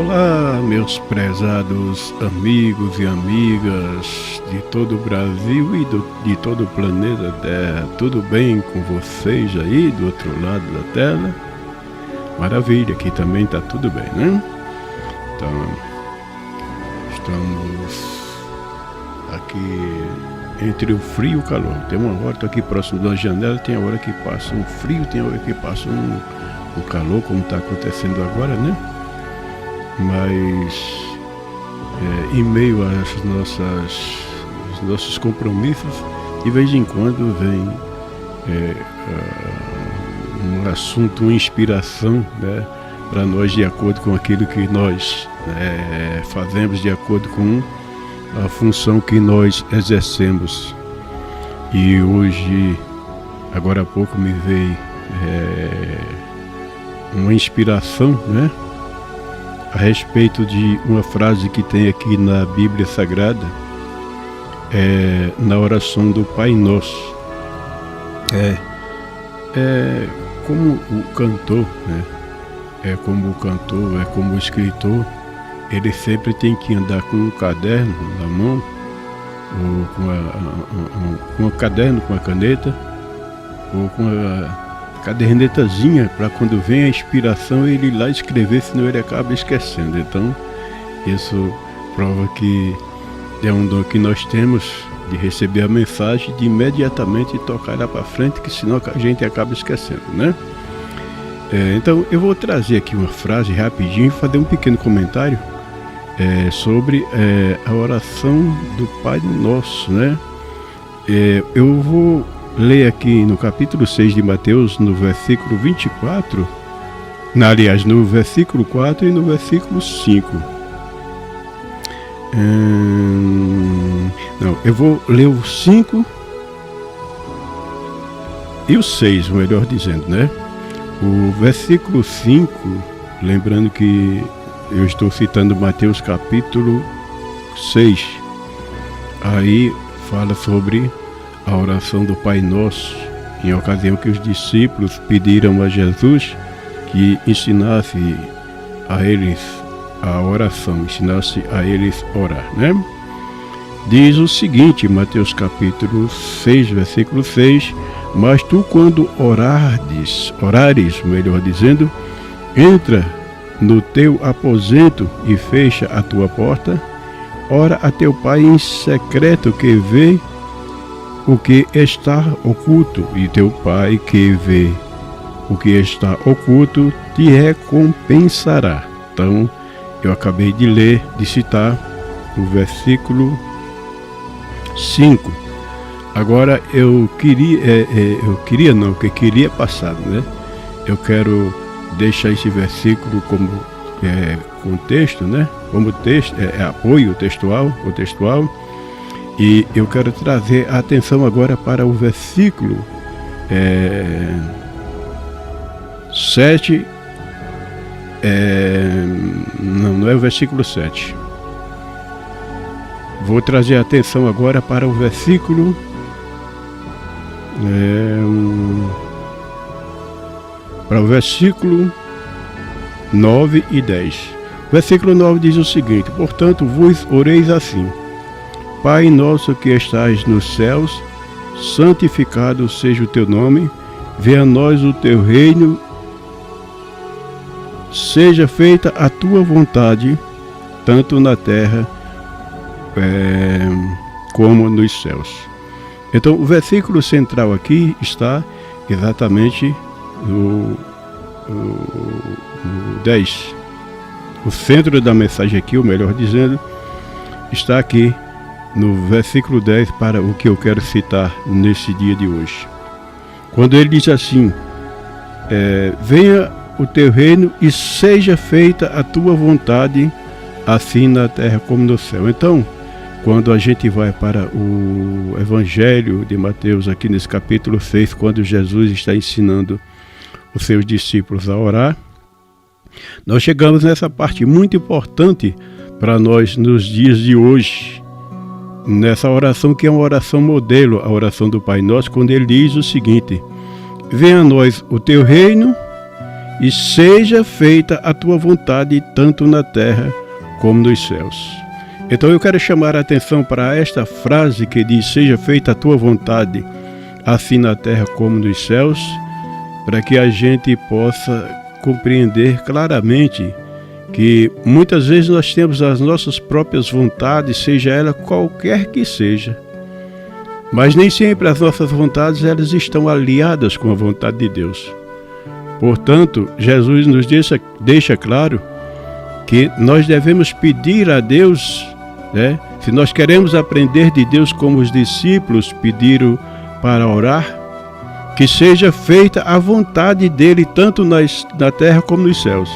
Olá, meus prezados amigos e amigas de todo o Brasil e de todo o planeta Terra. Tudo bem com vocês aí do outro lado da tela? Maravilha, aqui também está tudo bem, né? Então, estamos aqui entre o frio e o calor. Tem uma hora, estou aqui próximo da janela, tem a hora que passa um frio, tem a hora que passa um calor, como está acontecendo agora, né? Mas em meio aos nossos compromissos, de vez em quando vem um assunto, uma inspiração, né, para nós, de acordo com aquilo que nós fazemos, de acordo com a função que nós exercemos. E hoje, agora há pouco, me veio uma inspiração, né, a respeito de uma frase que tem aqui na Bíblia Sagrada, na oração do Pai Nosso. Como o cantor, né? Como o escritor, ele sempre tem que andar com um caderno na mão, ou com um caderno, com a caneta, ou com a cadernetazinha, para quando vem a inspiração ele ir lá escrever, senão ele acaba esquecendo. Então isso prova que é um dom que nós temos, de receber a mensagem, de imediatamente tocar lá para frente, que senão a gente acaba esquecendo, né? Então eu vou trazer aqui uma frase rapidinho e fazer um pequeno comentário sobre a oração do Pai Nosso, né? Eu vou ler aqui no capítulo 6 de Mateus, no versículo 24, no versículo 4 e no versículo 5. Eu vou ler o 5 e o 6, melhor dizendo, né? O versículo 5, lembrando que eu estou citando Mateus capítulo 6, aí fala sobre a oração do Pai Nosso, em ocasião que os discípulos pediram a Jesus que ensinasse a eles a oração, ensinasse a eles orar, né? Diz o seguinte, Mateus capítulo 6, versículo 6: mas tu, quando orares, melhor dizendo, entra no teu aposento e fecha a tua porta, ora a teu Pai em secreto, que vê o que está oculto, e teu Pai que vê o que está oculto te recompensará. Então, eu acabei de citar o versículo 5. Agora eu queria passar, né? Eu quero deixar esse versículo como contexto, né? Como texto, apoio textual. E eu quero trazer a atenção agora para o versículo 7. Não é o versículo 7. Vou trazer a atenção agora para o versículo 9 e 10. O versículo 9 diz o seguinte: portanto, vos oreis assim: Pai nosso que estás nos céus, santificado seja o teu nome, venha a nós o teu reino, seja feita a tua vontade, tanto na terra como nos céus. Então, o versículo central aqui está exatamente no 10. O centro da mensagem aqui, ou melhor dizendo, está aqui no versículo 10, para o que eu quero citar nesse dia de hoje. Quando ele diz assim: venha o teu reino e seja feita a tua vontade, assim na terra como no céu. Então, quando a gente vai para o Evangelho de Mateus, aqui nesse capítulo 6, quando Jesus está ensinando os seus discípulos a orar, nós chegamos nessa parte muito importante para nós nos dias de hoje, nessa oração que é uma oração modelo, a oração do Pai Nosso, quando ele diz o seguinte: venha a nós o teu reino e seja feita a tua vontade, tanto na terra como nos céus. Então eu quero chamar a atenção para esta frase que diz: seja feita a tua vontade, assim na terra como nos céus, para que a gente possa compreender claramente que muitas vezes nós temos as nossas próprias vontades, seja ela qualquer que seja, mas nem sempre as nossas vontades elas estão aliadas com a vontade de Deus. Portanto, Jesus nos deixa claro que nós devemos pedir a Deus, né? Se nós queremos aprender de Deus como os discípulos pediram para orar, que seja feita a vontade dele, tanto na terra como nos céus.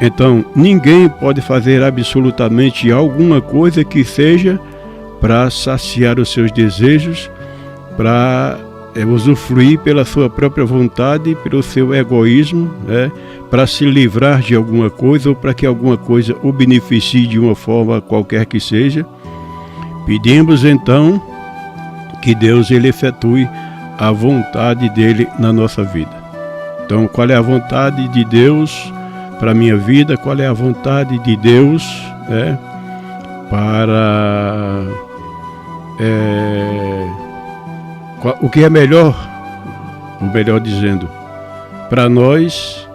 Então, ninguém pode fazer absolutamente alguma coisa que seja para saciar os seus desejos, para usufruir pela sua própria vontade, pelo seu egoísmo, né? Para se livrar de alguma coisa ou para que alguma coisa o beneficie de uma forma qualquer que seja. Pedimos então que Deus ele efetue a vontade dele na nossa vida. Então, qual é a vontade de Deus para a minha vida? Qual é a vontade de Deus, né, para o que é melhor, ou melhor dizendo, para nós,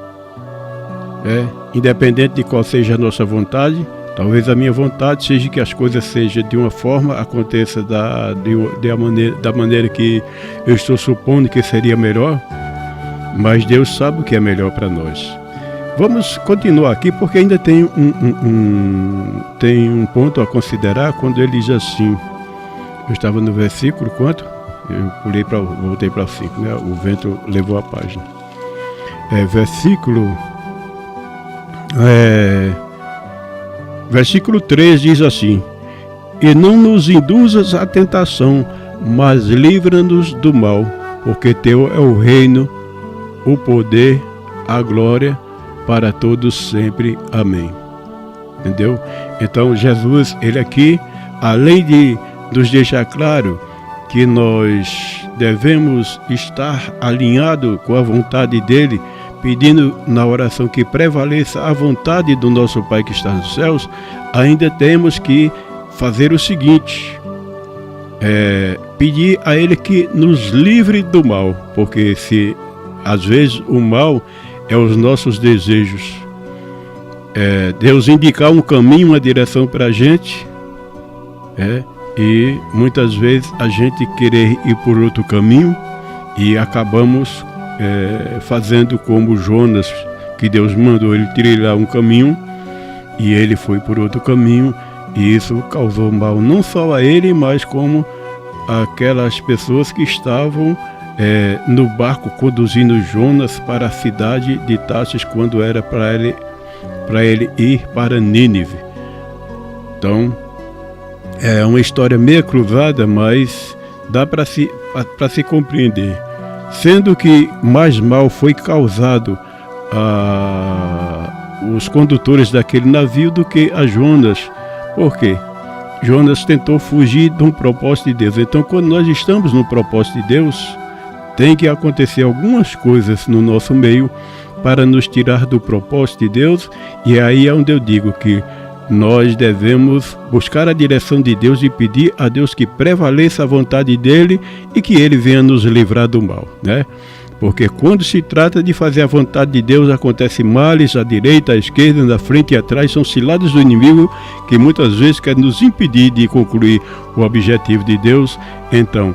independente de qual seja a nossa vontade. Talvez a minha vontade seja que as coisas sejam de uma forma, aconteça da maneira que eu estou supondo que seria melhor, mas Deus sabe o que é melhor para nós. Vamos continuar aqui, porque ainda tem um ponto a considerar quando ele diz assim. Eu estava no versículo quanto? Eu voltei para 5, né? O vento levou a página. Versículo 3 diz assim: e não nos induzas à tentação, mas livra-nos do mal, porque teu é o reino, o poder, a glória, para todos sempre. Amém. Entendeu? Então Jesus, ele aqui, além de nos deixar claro que nós devemos estar alinhados com a vontade dele, pedindo na oração que prevaleça a vontade do nosso Pai que está nos céus, ainda temos que fazer o seguinte: pedir a ele que nos livre do mal, porque se às vezes o mal é os nossos desejos, Deus indicar um caminho, uma direção para a gente, e muitas vezes a gente querer ir por outro caminho e acabamos fazendo como Jonas, que Deus mandou ele trilhar um caminho e ele foi por outro caminho, e isso causou mal não só a ele, mas como aquelas pessoas que estavam no barco conduzindo Jonas para a cidade de Tarsis, quando era para ele ir para Nínive. Então é uma história meio cruzada, mas dá para se compreender. Sendo que mais mal foi causado os condutores daquele navio do que a Jonas. Por quê? Jonas tentou fugir de um propósito de Deus. Então, quando nós estamos no propósito de Deus, tem que acontecer algumas coisas no nosso meio para nos tirar do propósito de Deus. E aí é onde eu digo que nós devemos buscar a direção de Deus e pedir a Deus que prevaleça a vontade dele e que ele venha nos livrar do mal, né? Porque quando se trata de fazer a vontade de Deus, acontece males à direita, à esquerda, na frente e atrás, são ciladas do inimigo que muitas vezes quer nos impedir de concluir o objetivo de Deus. Então,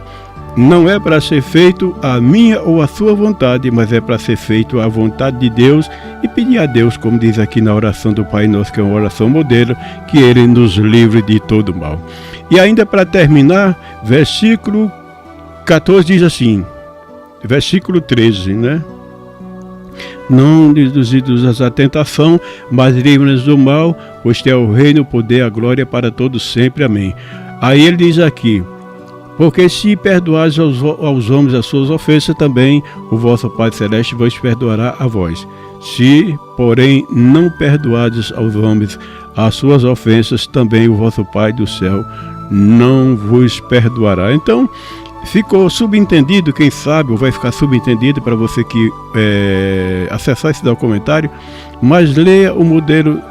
não é para ser feito a minha ou a sua vontade, mas é para ser feito a vontade de Deus, e pedir a Deus, como diz aqui na oração do Pai Nosso, que é uma oração modelo, que Ele nos livre de todo mal. E ainda para terminar, versículo 14 diz assim, versículo 13, né? Não induzidos à tentação, mas livra-nos do mal, pois teu é o reino, o poder, a glória para todos sempre. Amém. Aí ele diz aqui: porque se perdoares aos homens as suas ofensas, também o vosso Pai Celeste vos perdoará a vós. Se, porém, não perdoares aos homens as suas ofensas, também o vosso Pai do céu não vos perdoará. Então, ficou subentendido, quem sabe, ou vai ficar subentendido para você que acessar esse documentário, mas leia o modelo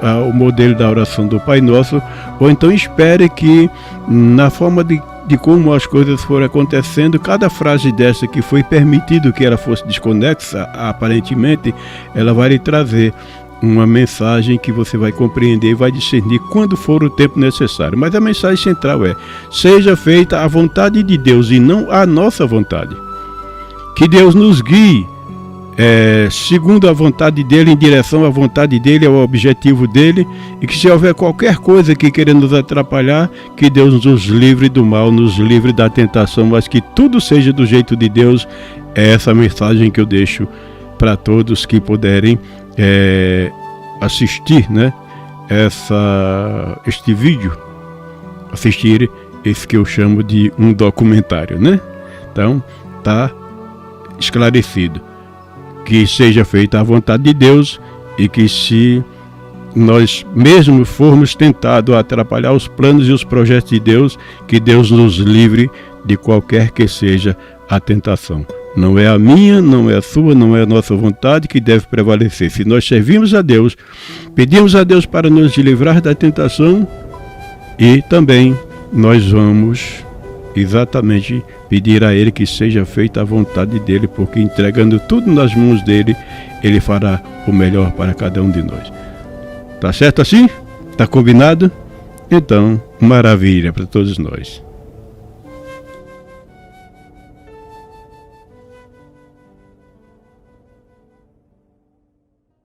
da oração do Pai Nosso, ou então espere que, na forma de como as coisas foram acontecendo, cada frase dessa que foi permitido que ela fosse desconexa, aparentemente, ela vai lhe trazer uma mensagem que você vai compreender e vai discernir quando for o tempo necessário. Mas a mensagem central é: seja feita a vontade de Deus e não a nossa vontade. Que Deus nos guie segundo a vontade dele, em direção à vontade dele, ao objetivo dele, e que se houver qualquer coisa que queira nos atrapalhar, que Deus nos livre do mal, nos livre da tentação, mas que tudo seja do jeito de Deus. É essa mensagem que eu deixo para todos que puderem assistir, né, este vídeo, assistir esse que eu chamo de um documentário, né? Então, tá esclarecido. Que seja feita a vontade de Deus, e que, se nós mesmo formos tentados a atrapalhar os planos e os projetos de Deus, que Deus nos livre de qualquer que seja a tentação. Não é a minha, não é a sua, não é a nossa vontade que deve prevalecer. Se nós servimos a Deus, pedimos a Deus para nos livrar da tentação, e também nós vamos exatamente pedir a Ele que seja feita a vontade dEle, porque entregando tudo nas mãos dEle, Ele fará o melhor para cada um de nós. Tá certo assim? Tá combinado? Então, maravilha para todos nós.